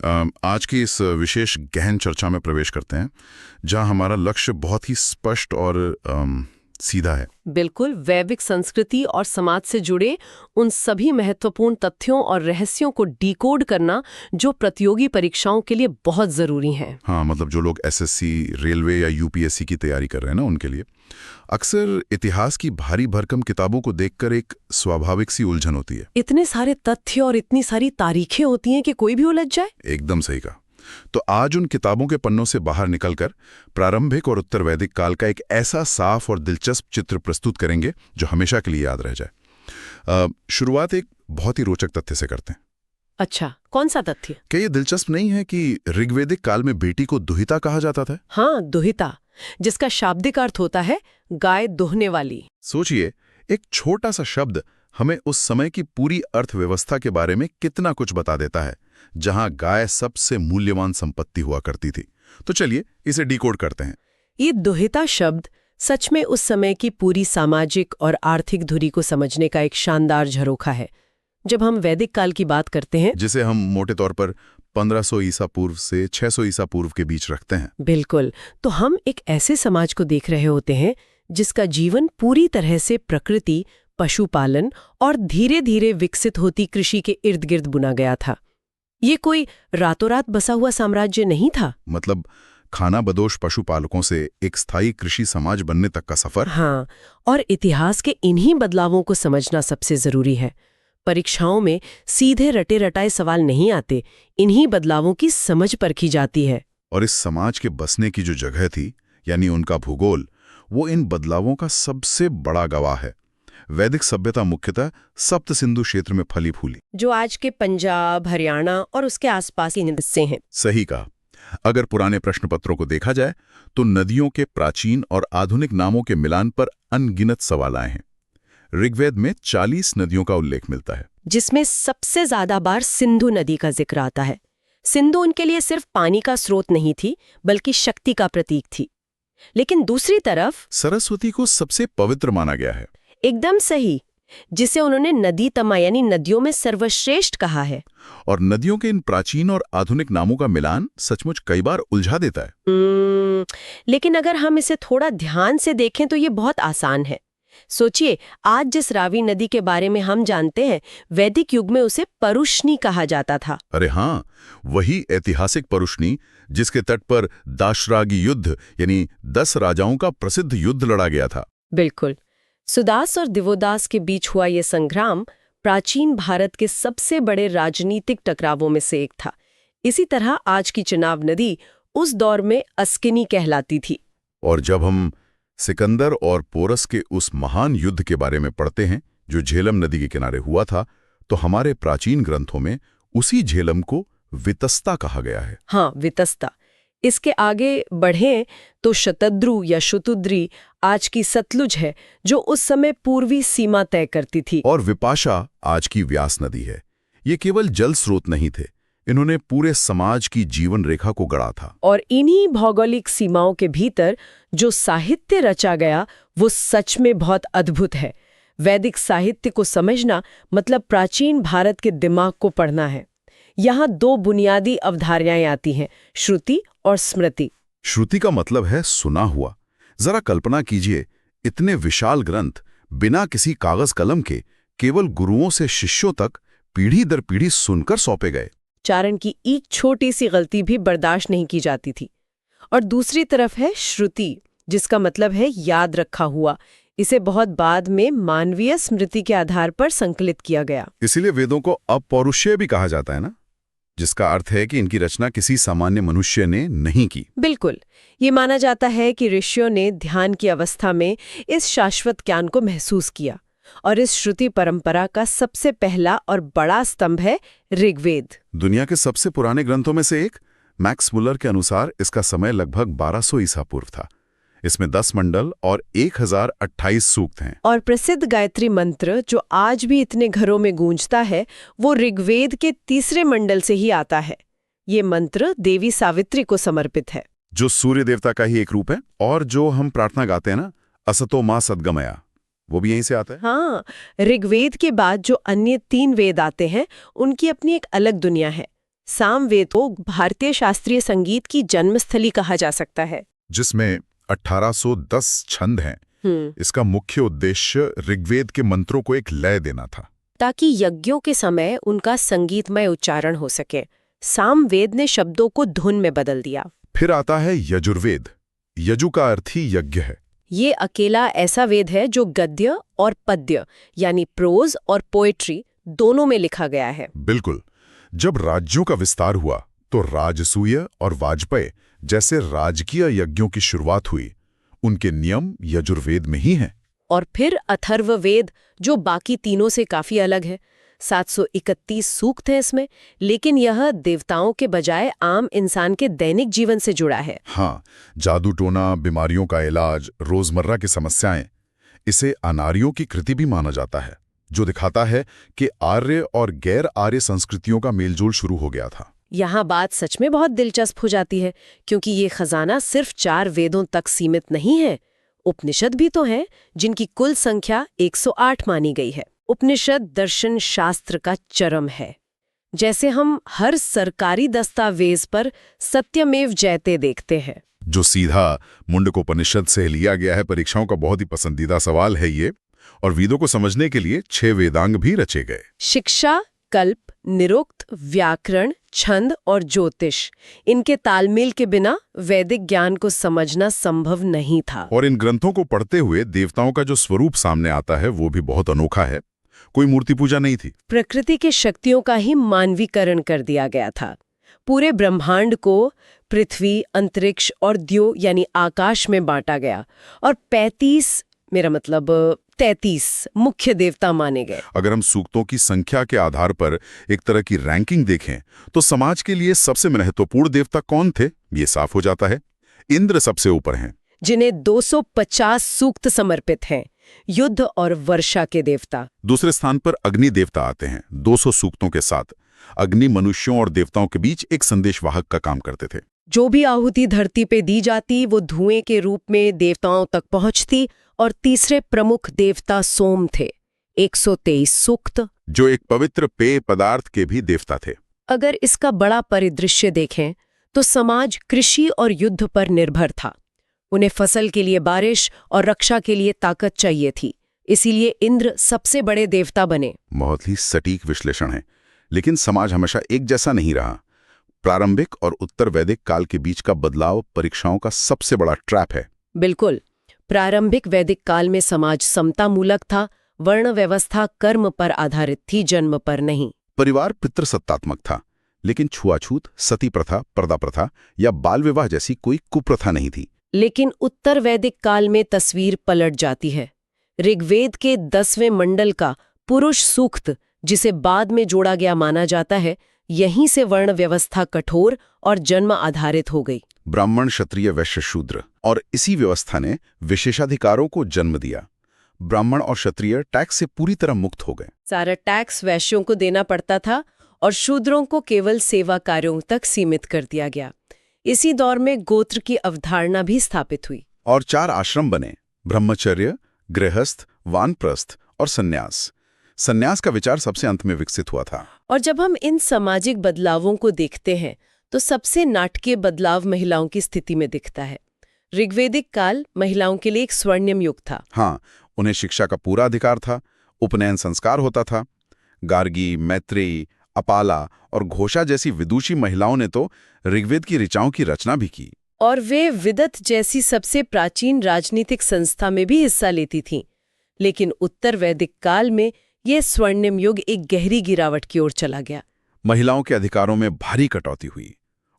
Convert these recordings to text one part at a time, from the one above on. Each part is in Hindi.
आज की इस विशेष गहन चर्चा में प्रवेश करते हैं, जहां हमारा लक्ष्य बहुत ही स्पष्ट और सीधा है। बिल्कुल, वैदिक संस्कृति और समाज से जुड़े उन सभी महत्वपूर्ण तथ्यों और रहस्यों को डिकोड करना जो प्रतियोगी परीक्षाओं के लिए बहुत जरूरी हैं। हाँ, मतलब जो लोग एसएससी, रेलवे या यूपीएससी की तैयारी कर रहे हैं ना, उनके लिए। अक्सर इतिहास की भारी भरकम किताबों को देखकर एक स्वाभाविक सी उलझन होती है। इतने सारे तथ्य और इतनी सारी तारीखें होती हैं कि कोई भी उलझ जाए। एकदम सही कहा। तो आज उन किताबों के पन्नों से बाहर निकलकर प्रारंभिक और उत्तर वैदिक काल का एक ऐसा साफ और दिलचस्प चित्र प्रस्तुत करेंगे जो हमेशा के लिए याद रह जाए। शुरुआत एक बहुत ही रोचक तथ्य से करते हैं। अच्छा, कौन सा तथ्य? क्या ये दिलचस्प नहीं है कि ऋग्वैदिक काल में बेटी को दुहिता कहा जाता था? हाँ, दुहिता, जिसका शाब्दिक अर्थ होता है गाय दुहने वाली। सोचिए, एक छोटा सा शब्द हमें उस समय की पूरी अर्थव्यवस्था के बारे में कितना कुछ बता देता है, जहां गाय सबसे मूल्यवान संपत्ति हुआ करती थी। तो चलिए इसे डिकोड करते हैं। ये दुहिता शब्द सच में उस समय की पूरी सामाजिक और आर्थिक धुरी को समझने का एक शानदार झरोखा है। जब हम वैदिक काल की बात करते हैं, जिसे हम मोटे तौर पर 1500 ईसा पूर्व से 600 ईसा पूर्व के बीच रखते हैं, बिल्कुल, तो हम एक ऐसे समाज को देख रहे होते हैं जिसका जीवन पूरी तरह से प्रकृति, पशुपालन और धीरे धीरे विकसित होती कृषि के इर्द गिर्द बुना गया था। ये कोई रातों रात बसा हुआ साम्राज्य नहीं था। मतलब खाना बदोश पशुपालकों से एक स्थायी कृषि समाज बनने तक का सफर। हाँ, और इतिहास के इन्हीं बदलावों को समझना सबसे जरूरी है। परीक्षाओं में सीधे रटे रटाए सवाल नहीं आते, इन्हीं बदलावों की समझ परखी जाती है। और इस समाज के बसने की जो जगह थी, यानी उनका भूगोल, वो इन बदलावों का सबसे बड़ा गवाह है। वैदिक सभ्यता मुख्यतः सप्त सिंधु क्षेत्र में फली फूली, जो आज के पंजाब, हरियाणा और उसके आसपास के हिस्से हैं। सही कहा। अगर पुराने प्रश्न पत्रों को देखा जाए तो नदियों के प्राचीन और आधुनिक नामों के मिलान पर अनगिनत सवाल आए हैं। ऋग्वेद में 40 नदियों का उल्लेख मिलता है, जिसमें सबसे ज्यादा बार सिंधु नदी का जिक्र आता है। सिंधु उनके लिए सिर्फ पानी का स्रोत नहीं थी, बल्कि शक्ति का प्रतीक थी। लेकिन दूसरी तरफ सरस्वती को सबसे पवित्र माना गया है। एकदम सही, जिसे उन्होंने नदी तमा यानी नदियों में सर्वश्रेष्ठ कहा है। और नदियों के इन प्राचीन और आधुनिक नामों का मिलान सचमुच कई बार उलझा देता है। लेकिन अगर हम इसे थोड़ा ध्यान से देखें तो ये बहुत आसान है। सोचिए, आज जिस रावी नदी के बारे में हम जानते हैं, वैदिक युग में उसे परुष्णी कहा जाता था। अरे हाँ, वही ऐतिहासिक परुष्णी जिसके तट पर दाशरागी युद्ध यानी 10 राजाओं का प्रसिद्ध युद्ध लड़ा गया था। बिल्कुल, सुदास और दिवोदास के बीच हुआ यह संग्राम प्राचीन भारत के सबसे बड़े राजनीतिक टकरावों में से एक था। इसी तरह आज की चिनाब नदी उस दौर में अस्किनी कहलाती थी। और जब हम सिकंदर और पोरस के उस महान युद्ध के बारे में पढ़ते हैं जो झेलम नदी के किनारे हुआ था, तो हमारे प्राचीन ग्रंथों में उसी झेलम को वितस्ता कहा गया है। हाँ, वितस्ता। इसके आगे बढ़ें तो शतद्रु या शुतुद्री आज की सतलुज है, जो उस समय पूर्वी सीमा तय करती थी। और विपाशा आज की व्यास नदी है। ये केवल जल स्रोत नहीं थे, इन्होंने पूरे समाज की जीवन रेखा को गढ़ा था। और इन्हीं भौगोलिक सीमाओं के भीतर जो साहित्य रचा गया वो सच में बहुत अद्भुत है। वैदिक साहित्य को समझना मतलब प्राचीन भारत के दिमाग को पढ़ना है। यहाँ 2 बुनियादी अवधारणाएं आती हैं, श्रुति और स्मृति। श्रुति का मतलब है सुना हुआ। जरा कल्पना कीजिए, इतने विशाल ग्रंथ बिना किसी कागज कलम के केवल गुरुओं से शिष्यों तक पीढ़ी दर पीढ़ी सुनकर सौंपे गए। उच्चारण की एक छोटी सी गलती भी बर्दाश्त नहीं की जाती थी। और दूसरी तरफ है श्रुति, जिसका मतलब है याद रखा हुआ। इसे बहुत बाद में मानवीय स्मृति के आधार पर संकलित किया गया। इसीलिए वेदों को अपौरुषेय भी कहा जाता है ना, जिसका अर्थ है कि इनकी रचना किसी सामान्य मनुष्य ने नहीं की। बिल्कुल, ये माना जाता है कि ऋषियों ने ध्यान की अवस्था में इस शाश्वत ज्ञान को महसूस किया। और इस श्रुति परंपरा का सबसे पहला और बड़ा स्तंभ है ऋग्वेद। दुनिया के सबसे पुराने ग्रंथों में से एक। मैक्स मुलर के अनुसार इसका समय लगभग 1200 ईसा पूर्व था। इसमें 10 मंडल और 1028 सूक्त हैं। और प्रसिद्ध गायत्री मंत्र जो आज भी इतने घरों में गूंजता है, वो ऋग्वेद के 3 मंडल से ही आता है। ये मंत्र देवी सावित्री को समर्पित है, जो सूर्य देवता का ही एक रूप है। और जो हम प्रार्थना गाते हैं ना, असतो मां सद्गमया, वो भी यहीं से आता है। हाँ, ऋग्वेद के बाद जो अन्य 3 वेद आते हैं, उनकी अपनी एक अलग दुनिया है। सामवेद को भारतीय शास्त्रीय संगीत की जन्मस्थली कहा जा सकता है। जिसमें 1810 छंद हैं। इसका मुख्य उद्देश्य ऋग्वेद के मंत्रों को एक लय देना था, ताकि यज्ञों के समय उनका संगीतमय उच्चारण हो सके। सामवेद ने शब्दों को धुन में बदल दिया। फिर आता है यजुर्वेद। यजु का अर्थ ही यज्ञ है। ये अकेला ऐसा वेद है जो गद्य और पद्य यानी प्रोज और पोएट्री दोनों में लिखा गया है। बिल्कुल। जब राज्यों का विस्तार हुआ तो राजसूय और वाजपेय जैसे राजकीय यज्ञों की शुरुआत हुई। उनके नियम यजुर्वेद में ही हैं। और फिर अथर्ववेद जो बाकी तीनों से काफी अलग है। 731 सूक्त हैं इसमें, लेकिन यह देवताओं के बजाय आम इंसान के दैनिक जीवन से जुड़ा है। हाँ, जादू टोना, बीमारियों का इलाज, रोजमर्रा की समस्याएं। इसे अनार्यों की कृति भी माना जाता है, जो दिखाता है कि आर्य और गैर आर्य संस्कृतियों का मेलजोल शुरू हो गया था। यहाँ बात सच में बहुत दिलचस्प हो जाती है, क्योंकि ये खजाना सिर्फ 4 वेदों तक सीमित नहीं है। उपनिषद भी तो हैं, जिनकी कुल संख्या 108 मानी गई है। उपनिषद दर्शन शास्त्र का चरम है। जैसे हम हर सरकारी दस्तावेज पर सत्यमेव जयते देखते हैं, जो सीधा मुंडकोपनिषद से लिया गया है। परीक्षाओं का बहुत ही पसंदीदा सवाल है ये। और वेदों को समझने के लिए 6 वेदांग भी रचे गए। शिक्षा, कल्प, निरुक्त, व्याकरण, छंद और ज्योतिष। इनके तालमेल के बिना वैदिक ज्ञान को समझना संभव नहीं था। और इन ग्रंथों को पढ़ते हुए देवताओं का जो स्वरूप सामने आता है वो भी बहुत अनोखा है। कोई मूर्ति पूजा नहीं थी। प्रकृति के शक्तियों का ही मानवीकरण कर दिया गया था। पूरे ब्रह्मांड को पृथ्वी, अंतरिक्ष और द्यो यानी आकाश में बांटा गया और 33 मुख्य देवता माने गए। अगर हम सूक्तों की संख्या के आधार पर एक तरह की रैंकिंग देखें तो समाज के लिए सबसे महत्वपूर्ण देवता कौन थे, ये साफ हो जाता है। इंद्र सबसे ऊपर हैं, जिन्हें 250 सूक्त समर्पित हैं। युद्ध और वर्षा के देवता। दूसरे स्थान पर अग्नि देवता आते हैं 200 सूक्तों के साथ। अग्नि मनुष्यों और देवताओं के बीच एक संदेशवाहक का काम करते थे। जो भी आहुति धरती पे दी जाती वो धुएं के रूप में देवताओं तक पहुंचती। और तीसरे प्रमुख देवता सोम थे, 123 सूक्त, जो एक पवित्र पेय पदार्थ के भी देवता थे। अगर इसका बड़ा परिदृश्य देखें तो समाज कृषि और युद्ध पर निर्भर था। उन्हें फसल के लिए बारिश और रक्षा के लिए ताकत चाहिए थी, इसीलिए इंद्र सबसे बड़े देवता बने। बहुत ही सटीक विश्लेषण है। लेकिन समाज हमेशा एक जैसा नहीं रहा। प्रारंभिक और उत्तर वैदिक काल के बीच का बदलाव परीक्षाओं का सबसे बड़ा ट्रैप है। बिल्कुल। प्रारंभिक वैदिक काल में समाज समतामूलक था। वर्ण व्यवस्था कर्म पर आधारित थी, जन्म पर नहीं। परिवार पितृसत्तात्मक था, लेकिन छुआछूत, सती प्रथा, पर्दा प्रथा या बाल विवाह जैसी कोई कुप्रथा नहीं थी। लेकिन उत्तर वैदिक काल में तस्वीर पलट जाती है। ऋग्वेद के 10वें मंडल का पुरुष सूक्त, जिसे बाद में जोड़ा गया माना जाता है, यहीं से वर्ण व्यवस्था कठोर और जन्म आधारित हो गई। ब्राह्मण, क्षत्रिय, वैश्य, शूद्र, और इसी व्यवस्था ने विशेषाधिकारों को जन्म दिया। ब्राह्मण और क्षत्रिय टैक्स से पूरी तरह मुक्त हो गए। सारा टैक्स वैश्यों को देना पड़ता था और शूद्रों को केवल सेवा कार्यों तक सीमित कर दिया गया। इसी दौर में गोत्र की अवधारणा भी स्थापित हुई और 4 आश्रम बने: ब्रह्मचर्य, गृहस्थ, वानप्रस्थ और सन्यास। सन्यास का विचार सबसे अंत में विकसित हुआ था। और जब हम इन सामाजिक बदलावों को देखते हैं तो सबसे नाटकीय बदलाव महिलाओं की स्थिति में दिखता है। ऋग्वेदिक काल महिलाओं के लिए एक स्वर्णिम युग था। हाँ, उन्हें शिक्षा का पूरा अधिकार था। उपनयन संस्कार होता था। गार्गी, मैत्रेयी, अपाला और घोषा जैसी विदुषी महिलाओं ने तो ऋग्वेद की ऋचाओं की रचना भी की। और वे विदत जैसी सबसे प्राचीन राजनीतिक संस्था में भी हिस्सा लेती थीं। लेकिन उत्तर वैदिक काल में यह स्वर्णिम युग एक गहरी गिरावट की ओर चला गया। महिलाओं के अधिकारों में भारी कटौती हुई।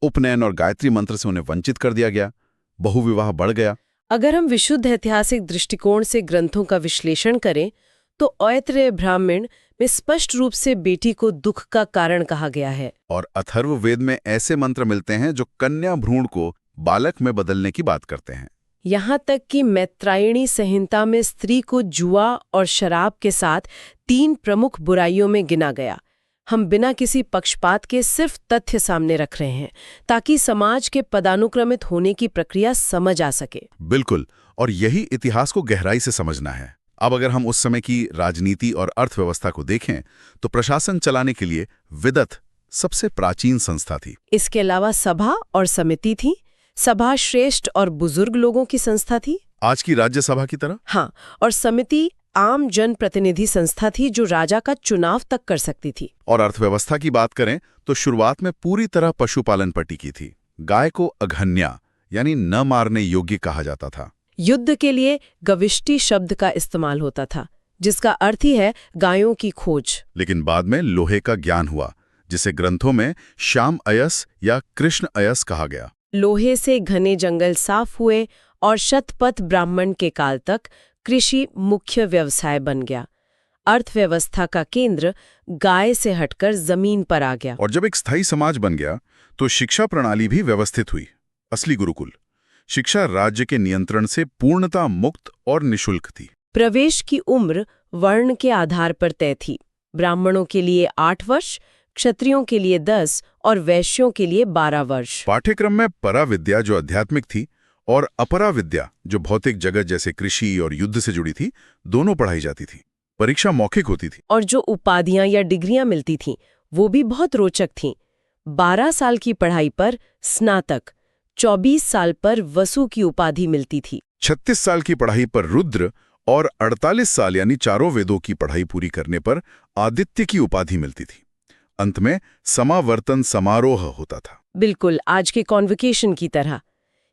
उपनयन और गायत्री मंत्र से उन्हें वंचित कर दिया गया। बहुविवाह बढ़ गया। अगर हम विशुद्ध ऐतिहासिक दृष्टिकोण से ग्रंथों का विश्लेषण करें तो ऐतरेय ब्राह्मण में स्पष्ट रूप से बेटी को दुख का कारण कहा गया है। और अथर्ववेद में ऐसे मंत्र मिलते हैं जो कन्या भ्रूण को बालक में बदलने की बात करते हैं। यहाँ तक कि मैत्रायणी संहिता में स्त्री को जुआ और शराब के साथ 3 प्रमुख बुराइयों में गिना गया। हम बिना किसी पक्षपात के सिर्फ तथ्य सामने रख रहे हैं ताकि समाज के पदानुक्रमित होने की प्रक्रिया समझ आ सके। बिल्कुल, और यही इतिहास को गहराई से समझना है। अब अगर हम उस समय की राजनीति और अर्थव्यवस्था को देखें तो प्रशासन चलाने के लिए विदत सबसे प्राचीन संस्था थी। इसके अलावा सभा और समिति थी। सभा श्रेष्ठ और बुजुर्ग लोगों की संस्था थी। आज की राज्यसभा की तरह। हाँ, और समिति आम जन प्रतिनिधि संस्था थी जो राजा का चुनाव तक कर सकती थी। और अर्थव्यवस्था की बात करें तो शुरुआत में पूरी तरह पशुपालन पर टिकी थी। गाय को अघन्या यानी न मारने योग्य कहा जाता था। युद्ध के लिए गविष्टि शब्द का इस्तेमाल होता था, जिसका अर्थ ही है गायों की खोज। लेकिन बाद में लोहे का ज्ञान हुआ, जिसे ग्रंथों में श्याम अयस या कृष्ण अयस कहा गया। लोहे से घने जंगल साफ हुए और शतपथ ब्राह्मण के काल तक कृषि मुख्य व्यवसाय बन गया। अर्थव्यवस्था का केंद्र गाय से हटकर जमीन पर आ गया। और जब एक स्थायी समाज बन गया तो शिक्षा प्रणाली भी व्यवस्थित हुई। असली गुरुकुल शिक्षा राज्य के नियंत्रण से पूर्णतः मुक्त और निशुल्क थी। प्रवेश की उम्र वर्ण के आधार पर तय थी। ब्राह्मणों के लिए 8 वर्ष, क्षत्रियों के लिए 10 और वैश्यों के लिए 12 वर्ष। पाठ्यक्रम में परा विद्या जो आध्यात्मिक थी और अपरा विद्या जो भौतिक जगत जैसे कृषि और युद्ध से जुड़ी थी, दोनों पढ़ाई जाती थी। परीक्षा मौखिक होती थी। और जो उपाधियां या डिग्रियां मिलती थीं, वो भी बहुत रोचक थीं। 12 साल की पढ़ाई पर स्नातक, 24 साल पर वसु की उपाधि मिलती थी। 36 साल की पढ़ाई पर रुद्र और 48 साल यानी चारों वेदों की पढ़ाई पूरी करने पर आदित्य की उपाधि मिलती थी। अंत में समावर्तन समारोह होता था। बिल्कुल आज के कॉन्वोकेशन की तरह।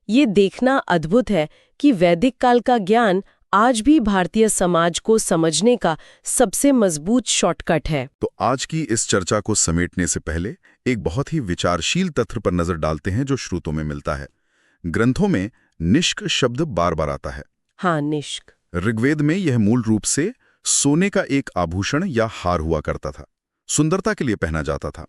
ये देखना अद्भुत है कि वैदिक काल का ज्ञान आज भी भारतीय समाज को समझने का सबसे मजबूत शॉर्टकट है। तो आज की इस चर्चा को समेटने से पहले एक बहुत ही विचारशील तथ्य पर नजर डालते हैं जो श्रुतों में मिलता है। ग्रंथों में निष्क शब्द बार बार आता है। हाँ, निष्क। ऋग्वेद में यह मूल रूप से सोने का एक आभूषण या हार हुआ करता था, सुंदरता के लिए पहना जाता था।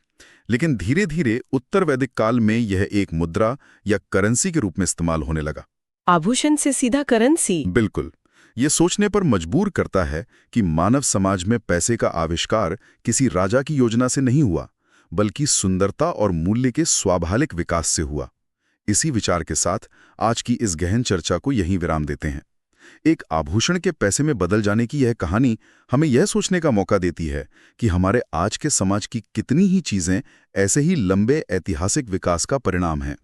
लेकिन धीरे धीरे उत्तर वैदिक काल में यह एक मुद्रा या करेंसी के रूप में इस्तेमाल होने लगा। आभूषण से सीधा करेंसी। बिल्कुल। ये सोचने पर मजबूर करता है कि मानव समाज में पैसे का आविष्कार किसी राजा की योजना से नहीं हुआ, बल्कि सुंदरता और मूल्य के स्वाभाविक विकास से हुआ। इसी विचार के साथ आज की इस गहन चर्चा को यहीं विराम देते हैं। एक आभूषण के पैसे में बदल जाने की यह कहानी हमें यह सोचने का मौका देती है कि हमारे आज के समाज की कितनी ही चीजें ऐसे ही लंबे ऐतिहासिक विकास का परिणाम हैं।